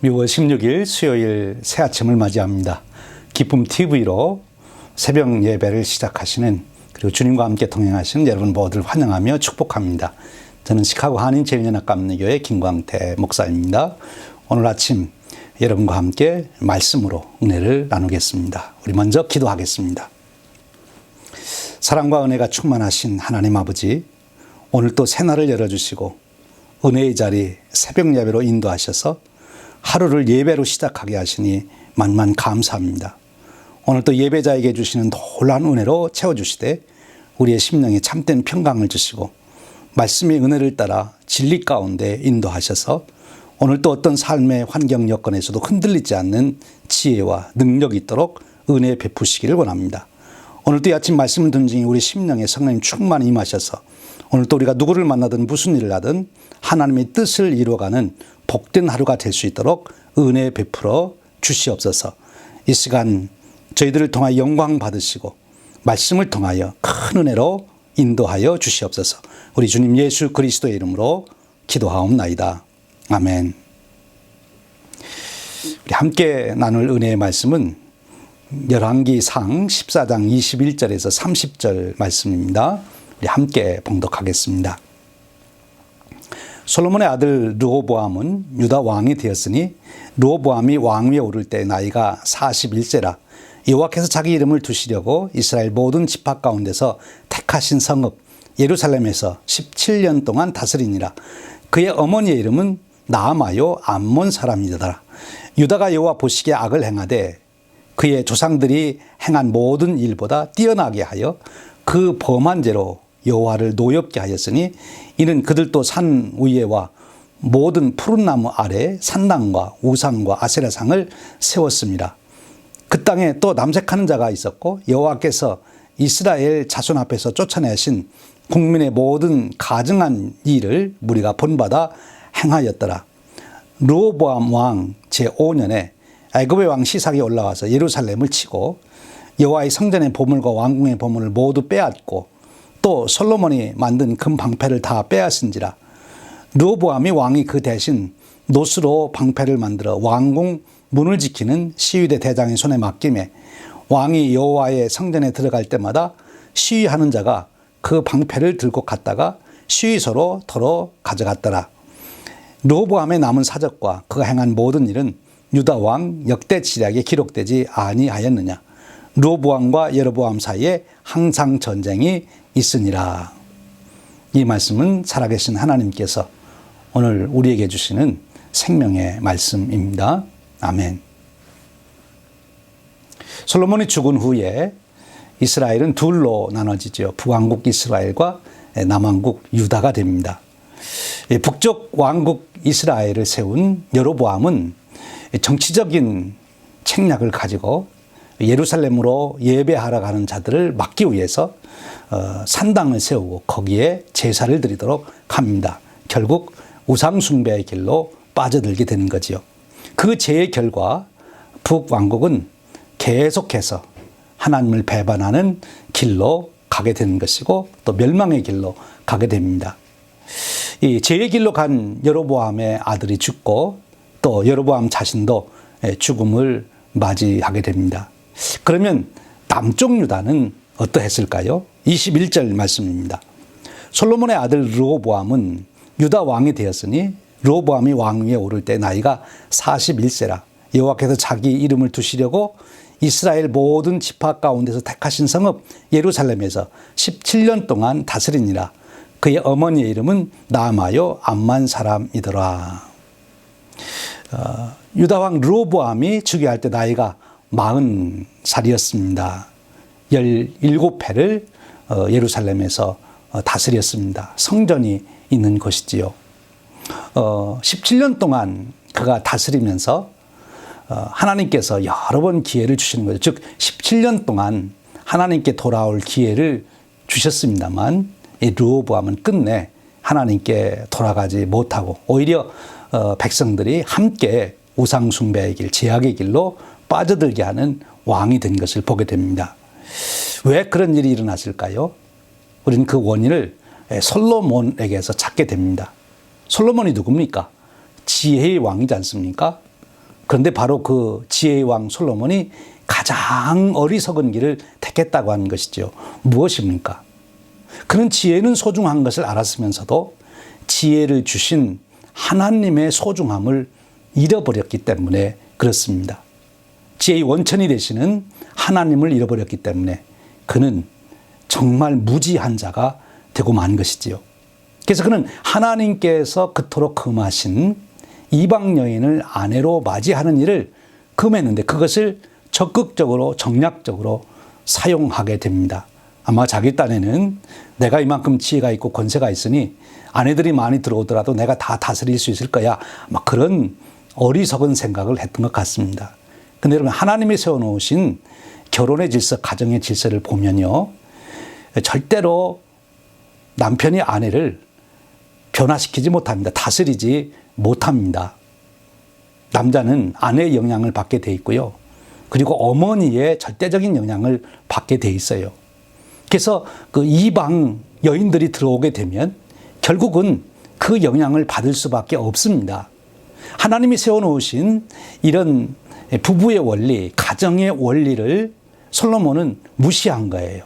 6월 16일 수요일 새 아침을 맞이합니다. 기쁨 TV로 새벽 예배를 시작하시는 그리고 주님과 함께 동행하시는 여러분 모두를 환영하며 축복합니다. 저는 시카고 한인제일연합감리교회 김광태 목사입니다. 오늘 아침 여러분과 함께 말씀으로 은혜를 나누겠습니다. 우리 먼저 기도하겠습니다. 사랑과 은혜가 충만하신 하나님 아버지, 오늘 또 새날을 열어주시고 은혜의 자리 새벽 예배로 인도하셔서 하루를 예배로 시작하게 하시니 만만 감사합니다. 오늘 또 예배자에게 주시는 놀라운 은혜로 채워주시되 우리의 심령에 참된 평강을 주시고 말씀의 은혜를 따라 진리 가운데 인도하셔서 오늘 또 어떤 삶의 환경 여건에서도 흔들리지 않는 지혜와 능력이 있도록 은혜 베푸시기를 원합니다. 오늘 또 이 아침 말씀을 듣는 중에 우리 심령에 성령님 충만히 임하셔서 오늘 또 우리가 누구를 만나든 무슨 일을 하든 하나님의 뜻을 이루어가는 복된 하루가 될 수 있도록 은혜 베풀어 주시옵소서. 이 시간 저희들을 통하여 영광 받으시고 말씀을 통하여 큰 은혜로 인도하여 주시옵소서. 우리 주님 예수 그리스도의 이름으로 기도하옵나이다. 아멘. 우리 함께 나눌 은혜의 말씀은 열왕기상 14장 21절에서 30절 말씀입니다. 우리 함께 봉독하겠습니다. 솔로몬의 아들 르호보암은 유다 왕이 되었으니 르호보암이 왕위에 오를 때 나이가 41세라 여호와께서 자기 이름을 두시려고 이스라엘 모든 지파 가운데서 택하신 성읍 예루살렘에서 17년 동안 다스리니라. 그의 어머니의 이름은 나아마요 암몬 사람이더라. 유다가 여호와 보시기에 악을 행하되 그의 조상들이 행한 모든 일보다 뛰어나게 하여 그 범한 죄로 여호와를 노엽게 하였으니 이는 그들도 산 위에와 모든 푸른 나무 아래 산당과 우상과 아세라상을 세웠습니다. 그 땅에 또 남색하는 자가 있었고 여호와께서 이스라엘 자손 앞에서 쫓아내신 국민의 모든 가증한 일을 무리가 본받아 행하였더라. 르호보암 왕 제5년에 애굽의 왕 시삭이 올라와서 예루살렘을 치고 여호와의 성전의 보물과 왕궁의 보물을 모두 빼앗고 또 솔로몬이 만든 금 방패를 다 빼앗은지라. 르호보암이 왕이 그 대신 노스로 방패를 만들어 왕궁 문을 지키는 시위대 대장의 손에 맡기매 왕이 여호와의 성전에 들어갈 때마다 시위하는 자가 그 방패를 들고 갔다가 시위소로 도로 가져갔더라. 르호보암의 남은 사적과 그가 행한 모든 일은 유다 왕 역대 지략에 기록되지 아니하였느냐. 르호보암과 여로보암 사이에 항상 전쟁이 있으니라. 이 말씀은 살아계신 하나님께서 오늘 우리에게 주시는 생명의 말씀입니다. 아멘. 솔로몬이 죽은 후에 이스라엘은 둘로 나눠지죠. 북왕국 이스라엘과 남왕국 유다가 됩니다. 북쪽 왕국 이스라엘을 세운 여로보암은 정치적인 책략을 가지고 예루살렘으로 예배하러 가는 자들을 막기 위해서 산당을 세우고 거기에 제사를 드리도록 합니다. 결국 우상숭배의 길로 빠져들게 되는 거지요. 그 죄의 결과 북왕국은 계속해서 하나님을 배반하는 길로 가게 되는 것이고 또 멸망의 길로 가게 됩니다. 이 죄의 길로 간 여로보암의 아들이 죽고 또 여로보암 자신도 죽음을 맞이하게 됩니다. 그러면 남쪽 유다는 어떠했을까요? 21절 말씀입니다. 솔로몬의 아들 르호보암은 유다 왕이 되었으니 르호보암이 왕위에 오를 때 나이가 41세라 여호와께서 자기 이름을 두시려고 이스라엘 모든 지파 가운데서 택하신 성읍 예루살렘에서 17년 동안 다스리니라. 그의 어머니의 이름은 나아마요 암만 사람이더라. 유다 왕 르호보암이 즉위할 때 나이가 40살이었습니다. 17회를 예루살렘에서 다스렸습니다. 성전이 있는 곳이지요. 17년 동안 그가 다스리면서 하나님께서 여러 번 기회를 주시는 거죠. 즉 17년 동안 하나님께 돌아올 기회를 주셨습니다만 이 르호보암은 끝내 하나님께 돌아가지 못하고 오히려 백성들이 함께 우상숭배의 길, 제약의 길로 빠져들게 하는 왕이 된 것을 보게 됩니다. 왜 그런 일이 일어났을까요? 우리는 그 원인을 솔로몬에게서 찾게 됩니다. 솔로몬이 누굽니까? 지혜의 왕이지 않습니까? 그런데 바로 그 지혜의 왕 솔로몬이 가장 어리석은 길을 택했다고 하는 것이죠. 무엇입니까? 그는 지혜는 소중한 것을 알았으면서도 지혜를 주신 하나님의 소중함을 잃어버렸기 때문에 그렇습니다. 지혜의 원천이 되시는 하나님을 잃어버렸기 때문에 그는 정말 무지한 자가 되고 만 것이지요. 그래서 그는 하나님께서 그토록 금하신 이방 여인을 아내로 맞이하는 일을 금했는데 그것을 적극적으로 정략적으로 사용하게 됩니다. 아마 자기 딴에는 내가 이만큼 지혜가 있고 권세가 있으니 아내들이 많이 들어오더라도 내가 다 다스릴 수 있을 거야. 막 그런 어리석은 생각을 했던 것 같습니다. 근데 여러분, 하나님이 세워놓으신 결혼의 질서, 가정의 질서를 보면요, 절대로 남편이 아내를 변화시키지 못합니다. 다스리지 못합니다. 남자는 아내의 영향을 받게 돼 있고요. 그리고 어머니의 절대적인 영향을 받게 돼 있어요. 그래서 그 이방 여인들이 들어오게 되면 결국은 그 영향을 받을 수밖에 없습니다. 하나님이 세워놓으신 이런 부부의 원리, 가정의 원리를 솔로몬은 무시한 거예요.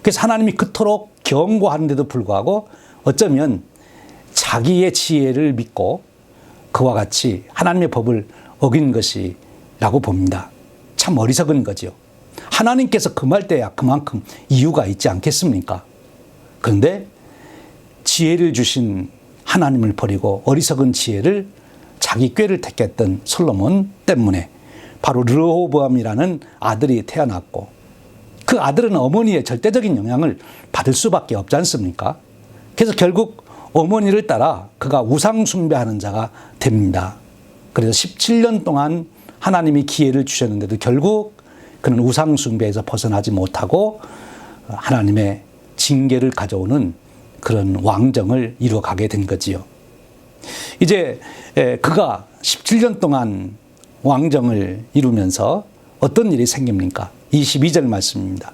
그래서 하나님이 그토록 경고하는데도 불구하고 어쩌면 자기의 지혜를 믿고 그와 같이 하나님의 법을 어긴 것이라고 봅니다. 참 어리석은 거죠. 하나님께서 금할 때야 그만큼 이유가 있지 않겠습니까? 그런데 지혜를 주신 하나님을 버리고 어리석은 지혜를 자기 꾀를 택했던 솔로몬 때문에 바로 르호보암이라는 아들이 태어났고 그 아들은 어머니의 절대적인 영향을 받을 수밖에 없지 않습니까? 그래서 결국 어머니를 따라 그가 우상 숭배하는 자가 됩니다. 그래서 17년 동안 하나님이 기회를 주셨는데도 결국 그는 우상 숭배에서 벗어나지 못하고 하나님의 징계를 가져오는 그런 왕정을 이루어가게 된 거지요. 이제 그가 17년 동안 왕정을 이루면서 어떤 일이 생깁니까? 22절 말씀입니다.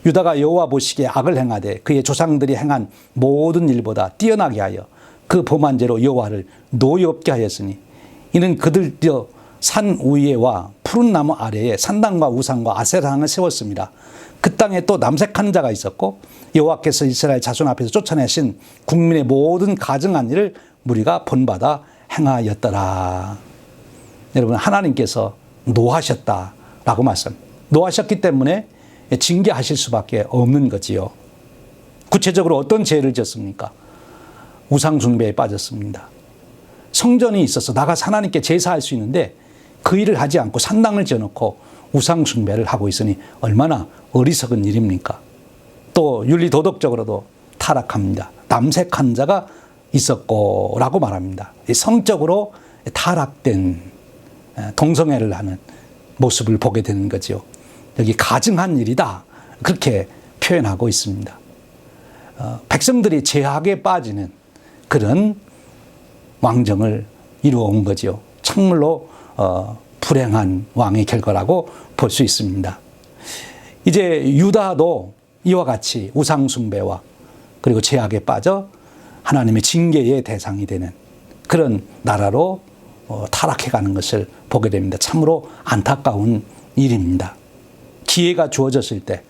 유다가 여호와 보시기에 악을 행하되 그의 조상들이 행한 모든 일보다 뛰어나게 하여 그 범한 죄로 여호와를 노엽게 하였으니 이는 그들여 산 위에와 푸른 나무 아래에 산당과 우상과 아세라상을 세웠습니다. 그 땅에 또 남색한 자가 있었고 여호와께서 이스라엘 자손 앞에서 쫓아내신 국민의 모든 가증한 일을 무리가 본받아 행하였더라. 여러분, 하나님께서 노하셨다라고 말씀. 노하셨기 때문에 징계하실 수밖에 없는 거지요. 구체적으로 어떤 죄를 졌습니까? 우상 숭배에 빠졌습니다. 성전이 있어서 나가서 하나님께 제사할 수 있는데 그 일을 하지 않고 산당을 지어놓고 우상 숭배를 하고 있으니 얼마나 어리석은 일입니까? 또 윤리 도덕적으로도 타락합니다. 남색한 자가 있었고 라고 말합니다. 성적으로 타락된 동성애를 하는 모습을 보게 되는 거죠. 여기 가증한 일이다 그렇게 표현하고 있습니다. 백성들이 죄악에 빠지는 그런 왕정을 이루어온 거죠. 참물로 불행한 왕의 결과라고 볼 수 있습니다. 이제 유다도 이와 같이 우상 숭배와 그리고 죄악에 빠져 하나님의 징계의 대상이 되는 그런 나라로 타락해가는 것을 보게 됩니다. 참으로 안타까운 일입니다. 기회가 주어졌을 때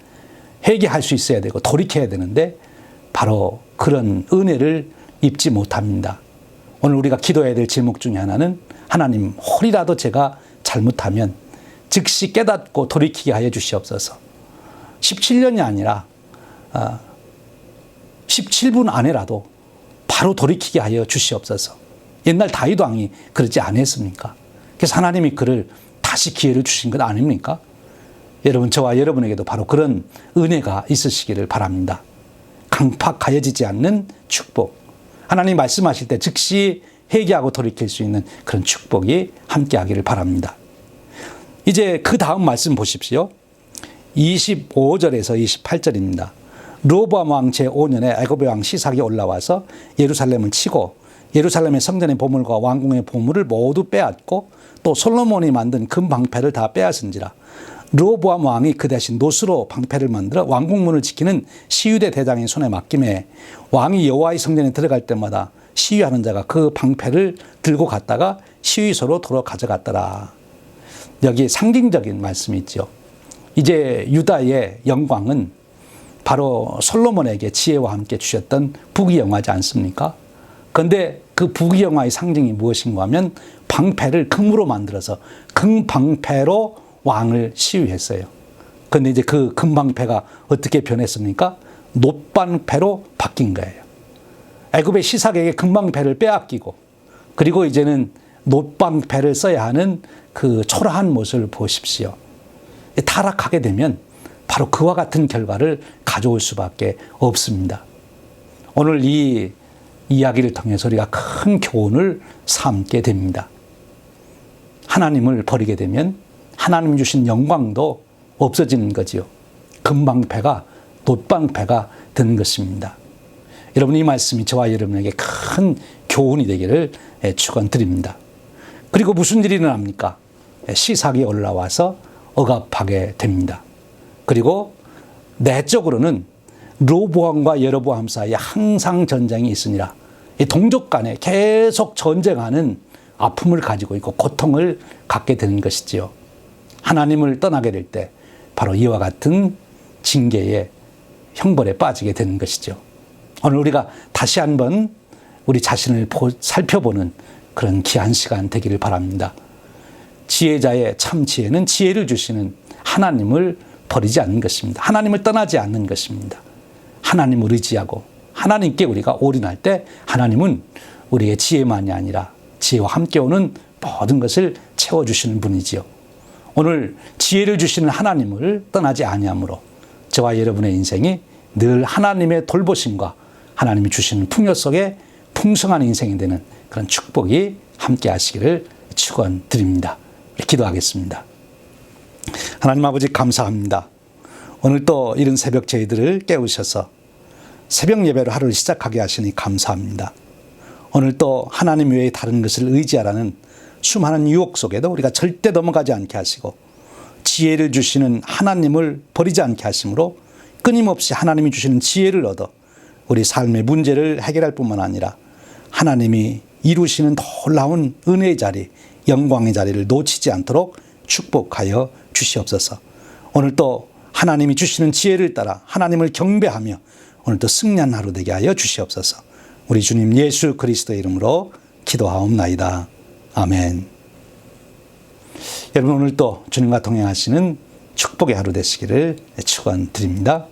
회개할 수 있어야 되고 돌이켜야 되는데 바로 그런 은혜를 입지 못합니다. 오늘 우리가 기도해야 될 제목 중에 하나는 하나님 홀이라도 제가 잘못하면 즉시 깨닫고 돌이키게 하여 주시옵소서. 17년이 아니라 17분 안에라도 바로 돌이키게 하여 주시옵소서. 옛날 다윗 왕이 그러지 않았습니까? 그래서 하나님이 그를 다시 기회를 주신 것 아닙니까? 여러분, 저와 여러분에게도 바로 그런 은혜가 있으시기를 바랍니다. 강팍하여지지 않는 축복. 하나님 말씀하실 때 즉시 회개하고 돌이킬 수 있는 그런 축복이 함께하기를 바랍니다. 이제 그 다음 말씀 보십시오. 25절에서 28절입니다. 르호보암 왕 제5년에 애굽의 왕 시삭이 올라와서 예루살렘을 치고 예루살렘의 성전의 보물과 왕궁의 보물을 모두 빼앗고 또 솔로몬이 만든 금 방패를 다 빼앗은지라. 르호보암 왕이 그 대신 노스로 방패를 만들어 왕궁문을 지키는 시위대 대장의 손에 맡김에 왕이 여호와의 성전에 들어갈 때마다 시위하는 자가 그 방패를 들고 갔다가 시위소로 도로 가져갔더라. 여기 상징적인 말씀이 있죠. 이제 유다의 영광은 바로 솔로몬에게 지혜와 함께 주셨던 부귀영화지 않습니까? 그런데 그 부귀영화의 상징이 무엇인가 하면 방패를 금으로 만들어서 금방패로 왕을 시위했어요. 그런데 이제 그 금방패가 어떻게 변했습니까? 놋방패로 바뀐 거예요. 애굽의 시삭에게 금방패를 빼앗기고, 그리고 이제는 놋방패를 써야 하는 그 초라한 모습을 보십시오. 타락하게 되면 바로 그와 같은 결과를 가져올 수밖에 없습니다. 오늘 이 이야기를 통해서 우리가 큰 교훈을 삼게 됩니다. 하나님을 버리게 되면 하나님 주신 영광도 없어지는 거지요. 금방패가 놋방패가 된 것입니다. 여러분, 이 말씀이 저와 여러분에게 큰 교훈이 되기를 축원드립니다. 그리고 무슨 일이 일어납니까? 시삭이 올라와서 억압하게 됩니다. 그리고 내적으로는 르호보암과 여로보암 사이에 항상 전쟁이 있으니라. 이 동족 간에 계속 전쟁하는 아픔을 가지고 있고 고통을 갖게 되는 것이지요. 하나님을 떠나게 될 때 바로 이와 같은 징계의 형벌에 빠지게 되는 것이죠. 오늘 우리가 다시 한번 우리 자신을 살펴보는 그런 귀한 시간 되기를 바랍니다. 지혜자의 참 지혜는 지혜를 주시는 하나님을 버리지 않는 것입니다. 하나님을 떠나지 않는 것입니다. 하나님을 의지하고 하나님께 우리가 올인할 때 하나님은 우리의 지혜만이 아니라 지혜와 함께 오는 모든 것을 채워주시는 분이지요. 오늘 지혜를 주시는 하나님을 떠나지 아니함으로 저와 여러분의 인생이 늘 하나님의 돌보심과 하나님이 주시는 풍요 속에 풍성한 인생이 되는 그런 축복이 함께 하시기를 축원드립니다. 기도하겠습니다. 하나님 아버지, 감사합니다. 오늘 또 이른 새벽 저희들을 깨우셔서 새벽 예배로 하루를 시작하게 하시니 감사합니다. 오늘 또 하나님 외에 다른 것을 의지하라는 수많은 유혹 속에도 우리가 절대 넘어가지 않게 하시고 지혜를 주시는 하나님을 버리지 않게 하심으로 끊임없이 하나님이 주시는 지혜를 얻어 우리 삶의 문제를 해결할 뿐만 아니라 하나님이 이루시는 놀라운 은혜의 자리, 영광의 자리를 놓치지 않도록 축복하여 주시옵소서. 오늘 또 하나님이 주시는 지혜를 따라 하나님을 경배하며 오늘 또 승리한 하루 되게 하여 주시옵소서. 우리 주님 예수 그리스도의 이름으로 기도하옵나이다. 아멘. 여러분, 오늘 또 주님과 동행하시는 축복의 하루 되시기를 축원드립니다.